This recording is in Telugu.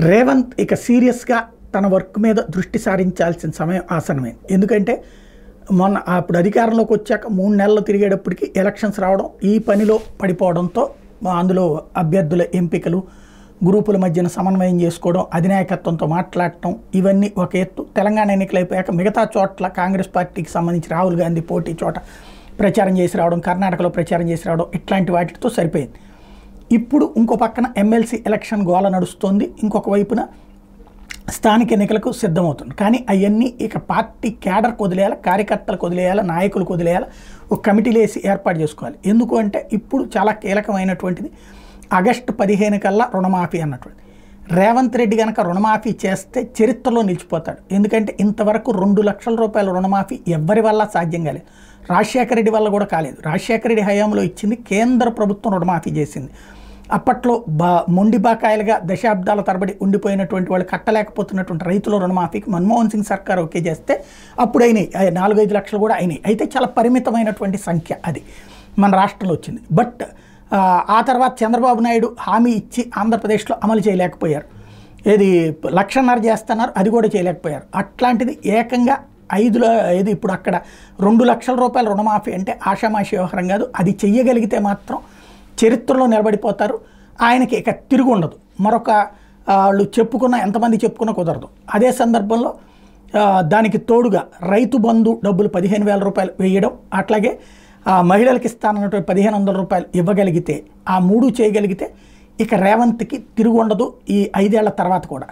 రేవంత్ ఇక సీరియస్గా తన వర్క్ మీద దృష్టి సారించాల్సిన సమయం ఆసన్నమైంది. ఎందుకంటే మొన్న అప్పుడు అధికారంలోకి వచ్చాక 3 నెలలు తిరిగేటప్పటికి ఎలక్షన్స్ రావడం, ఈ పనిలో పడిపోవడంతో అందులో అభ్యర్థుల ఎంపికలు, గ్రూపుల మధ్యన సమన్వయం చేసుకోవడం, అధినాయకత్వంతో మాట్లాడటం, ఇవన్నీ ఒక ఎత్తు. తెలంగాణ ఎన్నికలు అయిపోయాక మిగతా చోట్ల కాంగ్రెస్ పార్టీకి సంబంధించి రాహుల్ గాంధీ పోటీ చోట ప్రచారం చేసి రావడం, కర్ణాటకలో ప్రచారం చేసి రావడం, ఇట్లాంటి వాటితో సరిపోయింది. ఇప్పుడు ఇంకో పక్కన ఎమ్మెల్సీ ఎలక్షన్ గోల నడుస్తోంది, ఇంకొక వైపున స్థానిక ఎన్నికలకు సిద్ధమవుతుంది. కానీ అవన్నీ ఇక పార్టీ క్యాడర్కి వదిలేయాలి, కార్యకర్తలకు వదిలేయాలి, నాయకులకు వదిలేయాలి, ఒక కమిటీలు వేసి ఏర్పాటు చేసుకోవాలి. ఎందుకు అంటే ఇప్పుడు చాలా కీలకమైనటువంటిది ఆగస్టు 15 కల్లా రుణమాఫీ అన్నటువంటిది. రేవంత్ రెడ్డి కనుక రుణమాఫీ చేస్తే చరిత్రలో నిలిచిపోతాడు. ఎందుకంటే ఇంతవరకు 2 లక్షల రూపాయల రుణమాఫీ ఎవ్వరి వల్ల సాధ్యం కాలేదు. రాజశేఖర రెడ్డి వల్ల కూడా కాలేదు. రాజశేఖర రెడ్డి హయాంలో ఇచ్చింది, కేంద్ర ప్రభుత్వం రుణమాఫీ చేసింది. అప్పట్లో మొండి బాకాయలుగా దశాబ్దాల తరబడి ఉండిపోయినటువంటి వాళ్ళు కట్టలేకపోతున్నటువంటి రైతుల రుణమాఫీకి మన్మోహన్ సింగ్ సర్కార్ ఓకే చేస్తే అప్పుడు అయినాయి, 4-5 లక్షలు కూడా అయినాయి. అయితే చాలా పరిమితమైనటువంటి సంఖ్య అది మన రాష్ట్రంలో వచ్చింది. బట్ ఆ తర్వాత చంద్రబాబు నాయుడు హామీ ఇచ్చి ఆంధ్రప్రదేశ్లో అమలు చేయలేకపోయారు. ఏది 1.5 లక్షలు చేస్తున్నారు, అది కూడా చేయలేకపోయారు. అట్లాంటిది ఏకంగా ఏది ఇప్పుడు అక్కడ 2 లక్షల రూపాయల రుణమాఫీ అంటే ఆషామాషి వ్యవహారం కాదు. అది చెయ్యగలిగితే మాత్రం చరిత్రలో నిలబడిపోతారు. ఆయనకి ఇక తిరుగు ఉండదు. మరొక వాళ్ళు ఎంతమంది చెప్పుకున్నా కుదరదు. అదే సందర్భంలో దానికి తోడుగా రైతు బంధు డబ్బులు 15,000 రూపాయలు వేయడం, అట్లాగే మహిళలకు ఇస్తానన్నటువంటి 1,500 రూపాయలు ఇవ్వగలిగితే, ఆ 3 చేయగలిగితే ఇక రేవంత్కి తిరుగు ఉండదు ఈ 5 ఏళ్ల తర్వాత కూడా.